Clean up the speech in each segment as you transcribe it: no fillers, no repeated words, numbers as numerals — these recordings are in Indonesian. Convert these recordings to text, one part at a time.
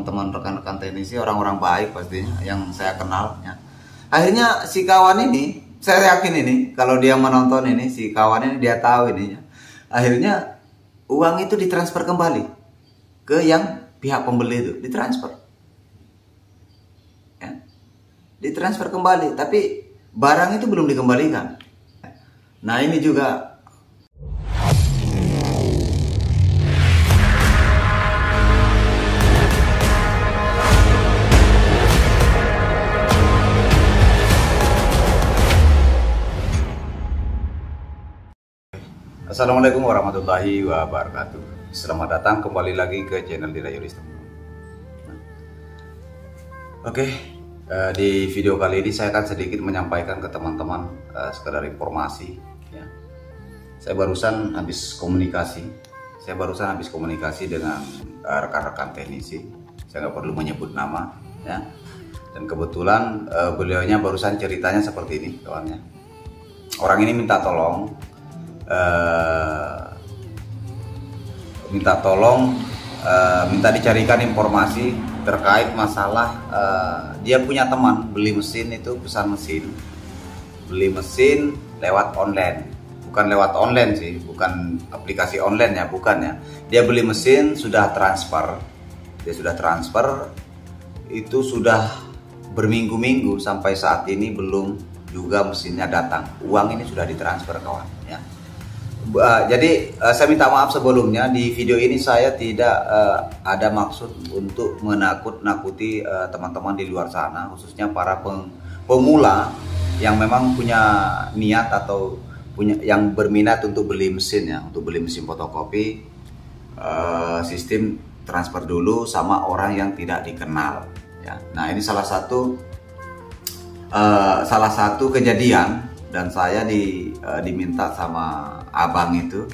teman-teman rekan-rekan teknisi, orang-orang baik pastinya yang saya kenal ya. Akhirnya si kawan ini, saya yakin ini kalau dia menonton ini, si kawan ini dia tahu ini ya. Akhirnya uang itu ditransfer kembali ke yang pihak pembeli itu, ditransfer ya. Ditransfer kembali, tapi barang itu belum dikembalikan. Nah ini juga Assalamualaikum warahmatullahi wabarakatuh. Selamat datang kembali lagi ke channel Dira Yudhistira. Di video kali ini saya akan sedikit menyampaikan ke teman-teman sekedar informasi ya. Saya barusan habis komunikasi dengan rekan-rekan teknisi. Saya nggak perlu menyebut nama ya. Dan kebetulan beliaunya barusan ceritanya seperti ini kawannya. Orang ini minta tolong minta dicarikan informasi terkait masalah dia punya teman beli mesin itu, beli mesin lewat online, bukan lewat online sih, bukan aplikasi online ya, bukan ya. Dia beli mesin sudah transfer, itu sudah berminggu-minggu sampai saat ini belum juga mesinnya datang. Uang ini sudah ditransfer kawan ya. Jadi saya minta maaf sebelumnya, di video ini saya tidak ada maksud untuk menakut-nakuti teman-teman di luar sana, khususnya para pemula yang memang punya niat atau yang berminat untuk beli mesin ya, untuk beli mesin fotokopi, sistem transfer dulu sama orang yang tidak dikenal ya. Nah ini salah satu kejadian. Dan saya diminta sama abang itu,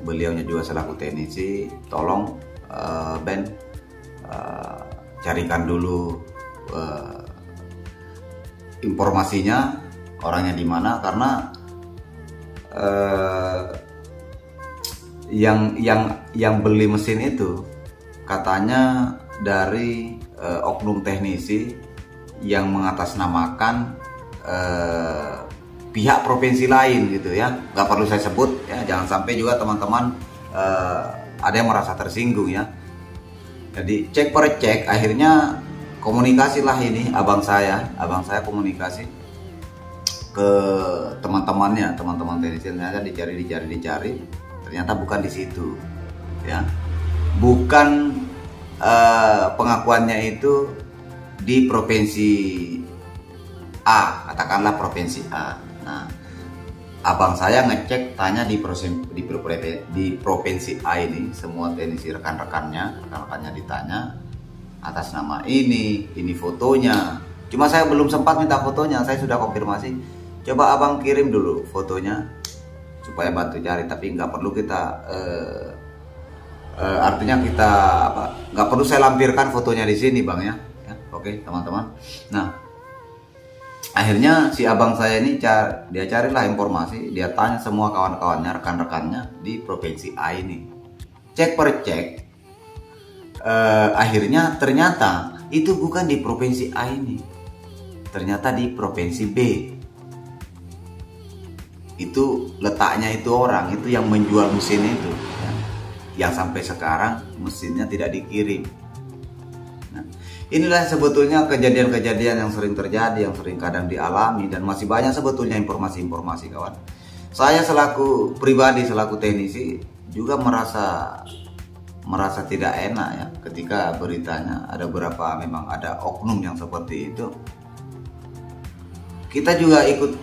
beliaunya juga selaku teknisi, tolong Ben carikan dulu informasinya, orangnya di mana, karena yang beli mesin itu katanya dari oknum teknisi yang mengatasnamakan pihak provinsi lain gitu ya, nggak perlu saya sebut ya, jangan sampai juga teman-teman ada yang merasa tersinggung ya. Jadi cek per cek, akhirnya komunikasilah ini abang saya komunikasi ke teman-temannya, teman-teman teknisi, ternyata dicari, ternyata bukan di situ ya, bukan pengakuannya itu di provinsi A, katakanlah provinsi A. Nah, abang saya ngecek, tanya di provinsi A ini, semua teknisi rekan-rekannya ditanya atas nama ini fotonya. Cuma saya belum sempat minta fotonya, saya sudah konfirmasi. Coba abang kirim dulu fotonya supaya bantu cari, tapi nggak perlu kita artinya kita nggak perlu saya lampirkan fotonya di sini bang ya. Oke teman-teman. Nah akhirnya si abang saya ini dia carilah informasi, dia tanya semua kawan-kawannya, rekan-rekannya di provinsi A ini, cek per cek, akhirnya ternyata itu bukan di provinsi A ini, ternyata di provinsi B. Itu letaknya itu orang itu yang menjual mesin itu ya, yang sampai sekarang mesinnya tidak dikirim. Inilah sebetulnya kejadian-kejadian yang sering terjadi, yang sering kadang dialami, dan masih banyak sebetulnya informasi-informasi kawan. Saya selaku pribadi, selaku teknisi juga merasa tidak enak ya ketika beritanya ada beberapa, memang ada oknum yang seperti itu. Kita juga ikut,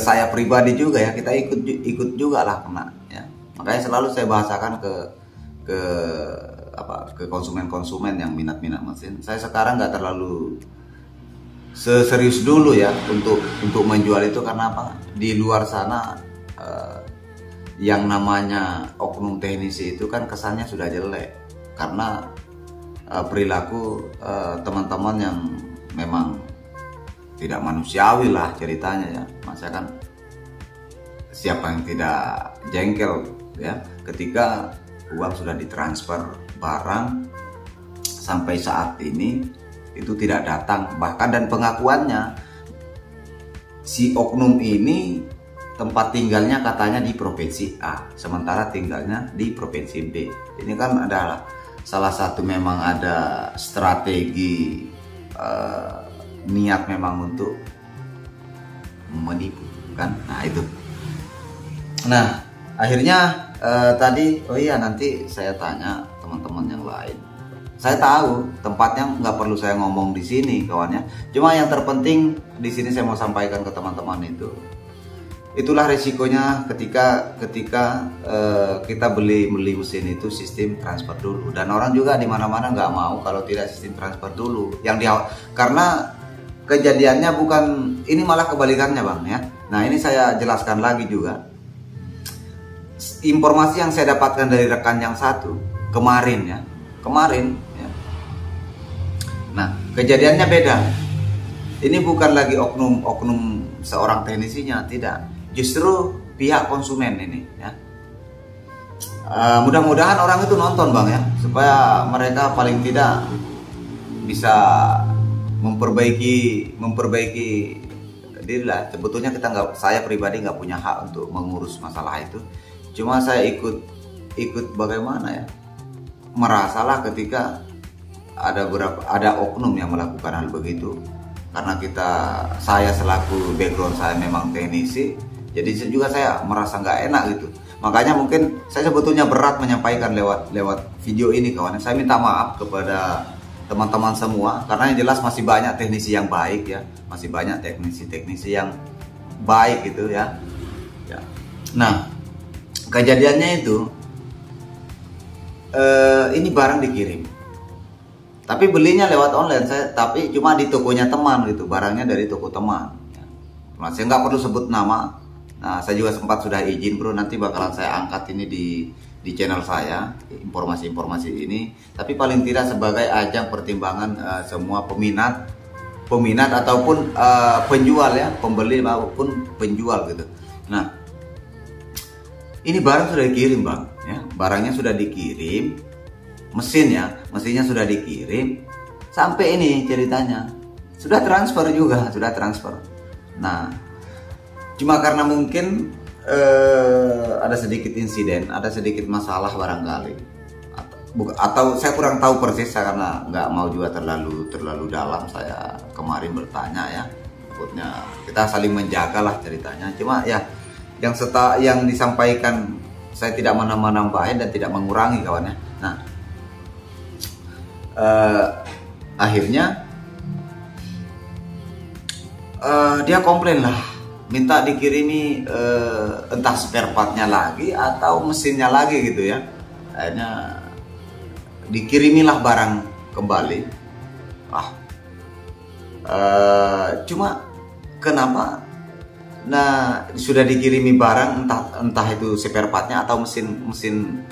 saya pribadi juga ya, kita ikut juga lah kena ya. Makanya selalu saya bahasakan ke konsumen-konsumen yang minat mesin. Saya sekarang nggak terlalu serius dulu ya untuk menjual itu, karena apa? Di luar sana yang namanya oknum teknisi itu kan kesannya sudah jelek karena perilaku teman-teman yang memang tidak manusiawi lah ceritanya ya. Masa kan siapa yang tidak jengkel ya ketika uang sudah ditransfer barang sampai saat ini itu tidak datang, bahkan dan pengakuannya si oknum ini tempat tinggalnya katanya di provinsi A, sementara tinggalnya di provinsi B. Ini kan adalah salah satu memang ada strategi niat memang untuk menipu kan. Nah itu. Nah akhirnya tadi nanti saya tanya teman-teman yang lain. Saya tahu tempatnya nggak perlu saya ngomong di sini kawannya. Cuma yang terpenting di sini saya mau sampaikan ke teman-teman itu. Itulah resikonya ketika kita beli mesin itu sistem transfer dulu, dan orang juga di mana-mana nggak mau kalau tidak sistem transfer dulu. Karena kejadiannya bukan ini, malah kebalikannya bang ya. Nah ini saya jelaskan lagi juga. Informasi yang saya dapatkan dari rekan yang satu kemarin ya. Nah kejadiannya beda. Ini bukan lagi oknum seorang teknisinya, tidak. Justru pihak konsumen ini ya. Mudah-mudahan orang itu nonton bang ya, supaya mereka paling tidak bisa memperbaiki diri lah. Sebetulnya saya pribadi nggak punya hak untuk mengurus masalah itu. Cuma saya ikut bagaimana ya, merasalah ketika ada oknum yang melakukan hal begitu. Karena saya selaku background saya memang teknisi, jadi juga saya merasa nggak enak gitu. Makanya mungkin saya sebetulnya berat menyampaikan lewat video ini kawan. Saya minta maaf kepada teman-teman semua, karena yang jelas masih banyak teknisi yang baik ya, masih banyak teknisi yang baik gitu ya. Nah kejadiannya itu ini barang dikirim, tapi belinya lewat online, tapi cuma di tokonya teman gitu, barangnya dari toko teman. Nah, saya nggak perlu sebut nama. Nah, saya juga sempat sudah izin bro, nanti bakalan saya angkat ini di channel saya, informasi-informasi ini. Tapi paling tidak sebagai ajang pertimbangan semua peminat ataupun penjual ya, pembeli maupun penjual gitu. Nah, ini barang sudah dikirim bang, ya, barangnya sudah dikirim, mesinnya sudah dikirim, sampai ini ceritanya sudah transfer juga, sudah transfer. Nah, cuma karena mungkin ada sedikit insiden, ada sedikit masalah barangkali, atau saya kurang tahu persis karena nggak mau juga terlalu dalam. Saya kemarin bertanya ya, takutnya kita saling menjaga lah ceritanya. Cuma ya yang disampaikan saya tidak menambah-nambahin dan tidak mengurangi kawannya. Nah akhirnya dia komplain lah, minta dikirimi entah spare partnya lagi atau mesinnya lagi gitu ya. Akhirnya dikirimilah barang kembali. Cuma kenapa? Nah, sudah dikirimi barang entah itu spare partnya atau mesin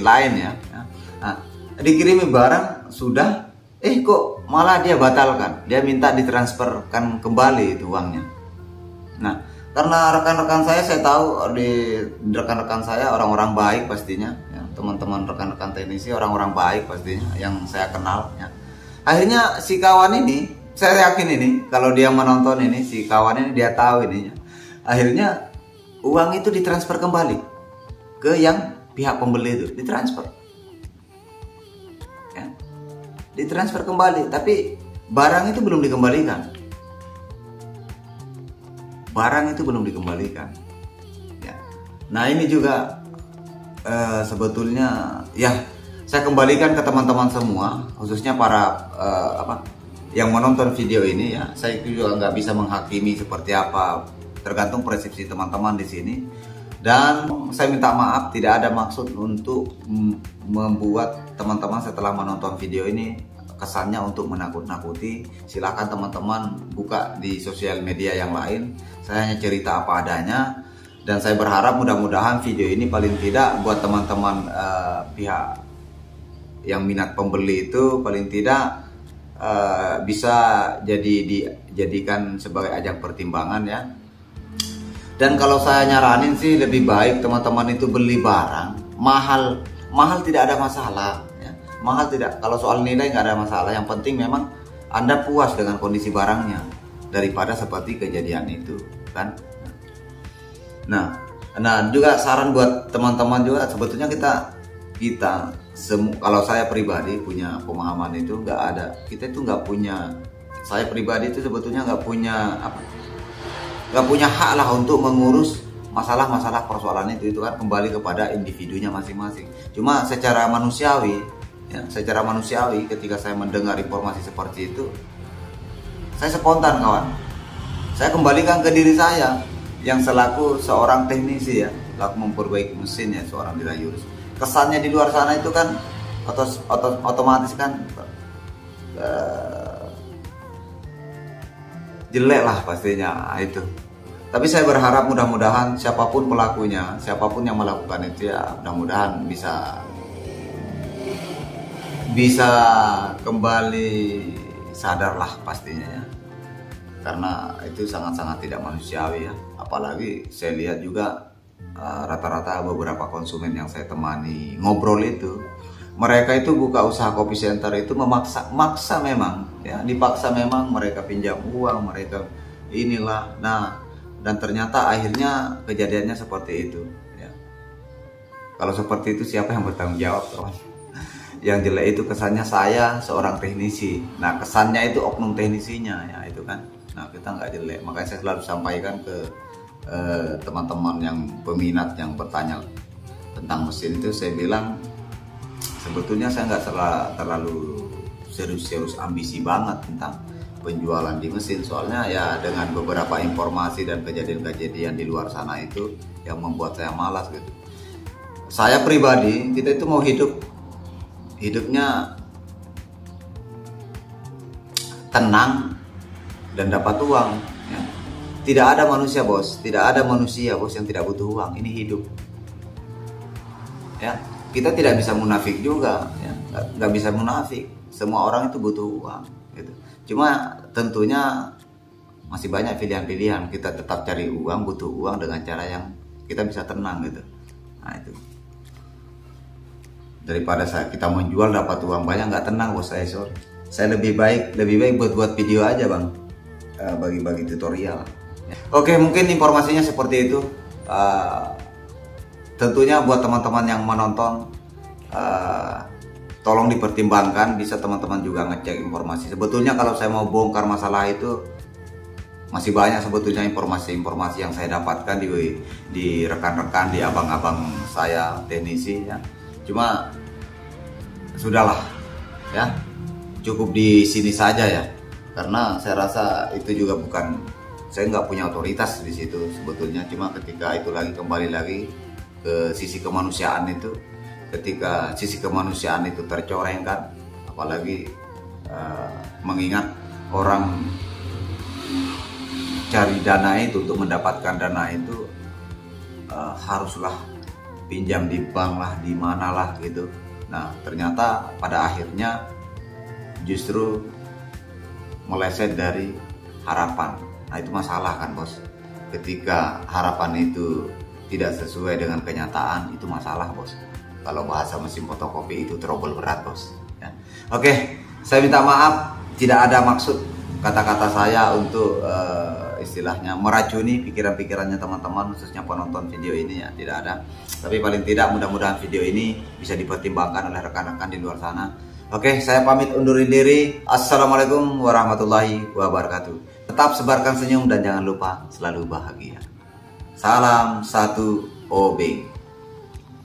lain ya. Nah, dikirimi barang sudah, kok malah dia batalkan. Dia minta ditransferkan kembali itu uangnya. Nah, karena rekan-rekan saya tahu di rekan-rekan saya orang-orang baik pastinya, ya, teman-teman rekan-rekan teknisi orang-orang baik pastinya yang saya kenal. Ya. Akhirnya si kawan ini, saya yakin ini kalau dia menonton ini, si kawan ini dia tahu ininya. Akhirnya uang itu ditransfer kembali ke yang pihak pembeli itu, ditransfer. Ya. Ditransfer kembali, tapi barang itu belum dikembalikan. Ya. Nah ini juga sebetulnya ya saya kembalikan ke teman-teman semua, khususnya para yang menonton video ini ya. Saya juga nggak bisa menghakimi seperti apa, tergantung persepsi teman-teman di sini. Dan saya minta maaf, tidak ada maksud untuk membuat teman-teman setelah menonton video ini kesannya untuk menakut-nakuti. Silahkan teman-teman buka di sosial media yang lain. Saya hanya cerita apa adanya, dan saya berharap mudah-mudahan video ini paling tidak buat teman-teman pihak yang minat pembeli itu paling tidak bisa dijadikan sebagai ajang pertimbangan ya. Dan kalau saya nyaranin sih lebih baik teman-teman itu beli barang mahal tidak ada masalah ya. mahal tidak. Kalau soal nilai nggak ada masalah, yang penting memang Anda puas dengan kondisi barangnya daripada seperti kejadian itu kan. Nah juga saran buat teman-teman juga, sebetulnya kalau saya pribadi punya pemahaman itu nggak ada, kita itu nggak punya, saya pribadi itu sebetulnya nggak punya hak lah untuk mengurus masalah-masalah persoalan itu kan kembali kepada individunya masing-masing. Cuma secara manusiawi ketika saya mendengar informasi seperti itu, saya spontan kawan, saya kembalikan ke diri saya yang selaku seorang teknisi ya, selaku memperbaiki mesin ya, seorang dirayurus. Kesannya di luar sana itu kan otomatis kan jelek lah pastinya itu. Tapi saya berharap mudah-mudahan siapapun pelakunya, siapapun yang melakukan itu ya, mudah-mudahan bisa kembali sadarlah pastinya ya. Karena itu sangat-sangat tidak manusiawi ya. Apalagi saya lihat juga rata-rata beberapa konsumen yang saya temani ngobrol itu, mereka itu buka usaha kopi center itu maksa memang ya, dipaksa memang, mereka pinjam uang, mereka inilah. Nah, dan ternyata akhirnya kejadiannya seperti itu ya. Kalau seperti itu siapa yang bertanggung jawab kawan? Yang jelek itu kesannya saya seorang teknisi, nah kesannya itu oknum teknisinya ya itu kan. Nah kita nggak jelek, makanya saya selalu sampaikan ke teman-teman yang peminat yang bertanya tentang mesin itu, saya bilang sebetulnya saya nggak terlalu serius ambisi banget tentang penjualan di mesin, soalnya ya dengan beberapa informasi dan kejadian-kejadian di luar sana itu yang membuat saya malas gitu. Saya pribadi, kita itu mau hidupnya tenang dan dapat uang ya. Tidak ada manusia bos yang tidak butuh uang, ini hidup ya. Kita tidak bisa munafik juga ya, nggak bisa munafik, semua orang itu butuh uang gitu. Cuma tentunya masih banyak pilihan-pilihan, kita tetap cari uang, butuh uang dengan cara yang kita bisa tenang gitu. Nah itu, daripada kita menjual dapat uang banyak nggak tenang bos, saya lebih baik buat video aja bang, bagi tutorial. Oke, mungkin informasinya seperti itu. Tentunya buat teman-teman yang menonton, tolong dipertimbangkan, bisa teman-teman juga ngecek informasi. Sebetulnya kalau saya mau bongkar masalah itu masih banyak sebetulnya informasi-informasi yang saya dapatkan di rekan-rekan, di abang-abang saya teknisi ya. Cuma sudahlah ya, cukup di sini saja ya, karena saya rasa itu juga saya nggak punya otoritas di situ sebetulnya. Cuma ketika itu kembali lagi ke sisi kemanusiaan itu, ketika sisi kemanusiaan itu tercoreng kan, apalagi mengingat orang cari dana itu, untuk mendapatkan dana itu haruslah pinjam di bank lah, di mana lah gitu. Nah ternyata pada akhirnya justru meleset dari harapan. Nah itu masalah kan bos, ketika harapan itu tidak sesuai dengan kenyataan, itu masalah bos. Kalau bahasa mesin fotokopi itu trouble berat bos ya. Oke, saya minta maaf, tidak ada maksud kata-kata saya untuk istilahnya meracuni pikiran-pikirannya teman-teman, khususnya penonton video ini ya, tidak ada. Tapi paling tidak mudah-mudahan video ini bisa dipertimbangkan oleh rekan-rekan di luar sana. Oke, saya pamit undurin diri. Assalamualaikum warahmatullahi wabarakatuh. Tetap sebarkan senyum dan jangan lupa selalu bahagia. Salam 1 OB.